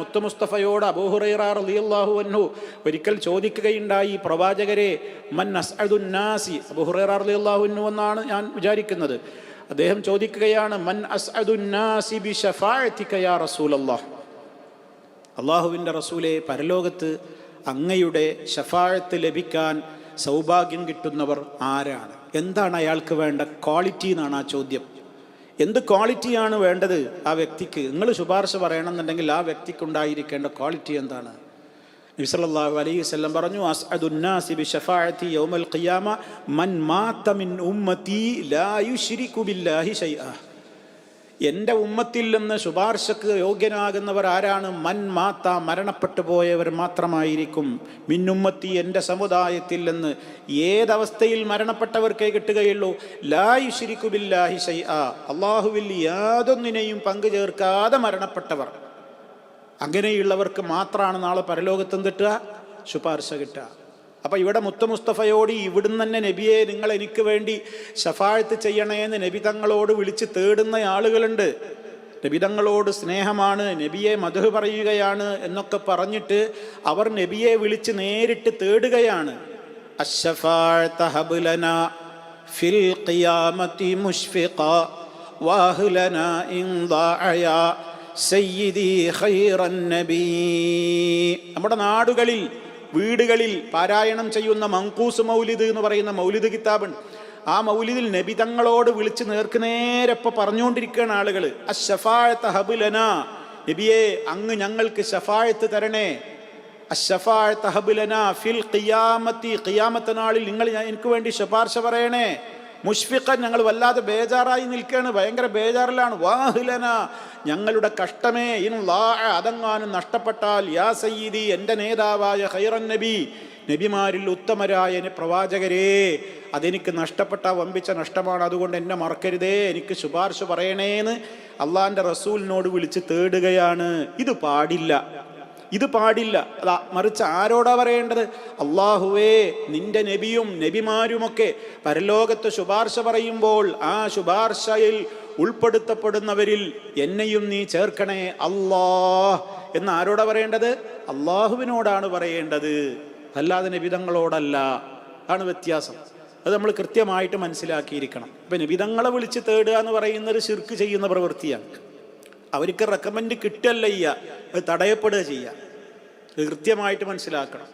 മുത്ത് മുസ്തഫയോട് അബൂ ഹുറൈറ റളിയല്ലാഹു അൻഹു ഒരിക്കൽ ചോദിക്കുകയുണ്ടായി, പ്രവാചകരെ, മൻ അസ്അദുൻ നാസി. അബൂ ഹുറൈറ റളിയല്ലാഹു അൻഹു എന്നാണ് ഞാൻ വിചാരിക്കുന്നത്. അദ്ദേഹം ചോദിക്കുകയാണ്, മൻ അസ്അദുൻ നാസി ബിശഫാഅതിക യാ റസൂലല്ലാഹ്. അള്ളാഹുവിൻ്റെ റസൂലെ, പരലോകത്ത് അങ്ങയുടെ ശഫാഅത്ത് ലഭിക്കാൻ സൗഭാഗ്യം കിട്ടുന്നവർ ആരാണ്? എന്താണ് അയാൾക്ക് വേണ്ട ക്വാളിറ്റി എന്നാണ് ആ ചോദ്യം. എന്ത് ക്വാളിറ്റിയാണ് വേണ്ടത് ആ വ്യക്തിക്ക്? നിങ്ങൾ ശുപാർശ പറയണമെന്നുണ്ടെങ്കിൽ ആ വ്യക്തിക്ക് ഉണ്ടായിരിക്കേണ്ട ക്വാളിറ്റി എന്താണ്? നബി സല്ലല്ലാഹു അലൈഹി വസല്ലം പറഞ്ഞു, അസ്അദുൻ നാസി ബിശഫാഅതി യൗമൽ ഖിയാമ മൻ മാത മിൻ ഉമ്മതി ലാ യുശ്രികു ബില്ലാഹി ശൈഅ. എൻ്റെ ഉമ്മത്തിൽ നിന്ന് ശുപാർശക്ക് യോഗ്യനാകുന്നവർ ആരാണ്? മൻ മാത്ത, മരണപ്പെട്ടു പോയവർ മാത്രമായിരിക്കും. മിന്നുമ്മത്തി, എൻ്റെ സമുദായത്തിൽ നിന്ന്. ഏതവസ്ഥയിൽ മരണപ്പെട്ടവർക്കേ കിട്ടുകയുള്ളൂ? ലാ യുശ്രികു ബില്ലാഹി ശൈഅ, അള്ളാഹുവിൽ യാതൊന്നിനെയും പങ്കു ചേർക്കാതെ മരണപ്പെട്ടവർ. അങ്ങനെയുള്ളവർക്ക് മാത്രമാണ് നാളെ പരലോകത്തും കിട്ടുക, ശുപാർശ കിട്ടുക. അപ്പം ഇവിടെ മുത്ത് മുസ്തഫയോട് ഇവിടുന്ന് തന്നെ നബിയെ, നിങ്ങൾ എനിക്ക് വേണ്ടി ശഫാഅത്ത് ചെയ്യണേന്ന് നബി തങ്ങളോട് വിളിച്ച് തേടുന്ന ആളുകളുണ്ട്. നബി തങ്ങളോട് സ്നേഹമാണ്, നബിയെ മദ്ഹ് പറയുകയാണ് എന്നൊക്കെ പറഞ്ഞിട്ട് അവർ നബിയെ വിളിച്ച് നേരിട്ട് തേടുകയാണ്. അശ്ശഫാഅത ഹബ്ലനാ ഫിൽ ഖിയാമത്തി മുശ്ഫിഖ വഹ്ലനാ ഇൻ ദാഅയാ സയ്യിദി ഖൈറൻ നബി. നമ്മുടെ നാടുകളിൽ, വീടുകളിൽ പാരായണം ചെയ്യുന്ന മങ്കൂസ് മൗലിദ് എന്ന് പറയുന്ന മൗലിദ് കിതാബുണ്ട്. ആ മൗലിദിൽ നബി തങ്ങളോട് വിളിച്ച് നേർക്കുനേരപ്പം പറഞ്ഞുകൊണ്ടിരിക്കുകയാണ് ആളുകൾ. അശ്ശഫാഅത ഹബ്ലനാ, നബിയെ അങ്ങ് ഞങ്ങൾക്ക് ശഫാഅത്ത് തരണേ. അശ്ശഫാഅത ഹബ്ലനാ ഫിൽ ഖിയാമത്തി, ഖിയാമത്ത് നാളിൽ നിങ്ങൾ എനിക്ക് വേണ്ടി ശുപാർശ പറയണേ. മുഷ്ഫിഖൻ, ഞങ്ങൾ വല്ലാതെ ബേജാറായി നിൽക്കുകയാണ്, ഭയങ്കര ബേജാറിലാണ്. വാഹ്ലന, ഞങ്ങളുടെ കഷ്ടമേ, ഇൻ ളാഅ, അതെങ്ങാനും നഷ്ടപ്പെട്ടാൽ, യാ സയ്യിദി, എൻ്റെ നേതാവായ ഖൈറൻ നബി, നബിമാരിൽ ഉത്തമരായ പ്രവാചകരേ, അതെനിക്ക് നഷ്ടപ്പെട്ട വമ്പിച്ച നഷ്ടമാണ്, അതുകൊണ്ട് എന്നെ മറക്കരുതേ, എനിക്ക് ശുപാർശ പറയണേന്ന് അള്ളാഹിൻ്റെ റസൂലിനോട് വിളിച്ച് തേടുകയാണ്. ഇത് പാടില്ല, ഇത് പാടില്ല. മറിച്ച് ആരോടാ പറയേണ്ടത്? അള്ളാഹുവേ, നിന്റെ നബിയും നബിമാരുമൊക്കെ പരലോകത്ത് ശുപാർശ പറയുമ്പോൾ ആ ശുപാർശയിൽ ഉൾപ്പെടുത്തപ്പെടുന്നവരിൽ എന്നെയും നീ ചേർക്കണേ അല്ലാഹ് എന്ന് ആരോടാ പറയേണ്ടത്? അള്ളാഹുവിനോടാണ് പറയേണ്ടത്, അല്ലാതെ നബിതങ്ങളോടല്ല. ആണ് വ്യത്യാസം. അത് നമ്മൾ കൃത്യമായിട്ട് മനസ്സിലാക്കിയിരിക്കണം. ഇപ്പം നബിതങ്ങളെ വിളിച്ച് തേടുക എന്ന് പറയുന്നത് ശിർക്ക് ചെയ്യുന്ന പ്രവൃത്തിയാണ്. അവർക്ക് റെക്കമെൻഡ് കിട്ടല്ല ചെയ്യുക, അത് തടയപ്പെടുക ചെയ്യുക. ഇത് കൃത്യമായിട്ട് മനസ്സിലാക്കണം.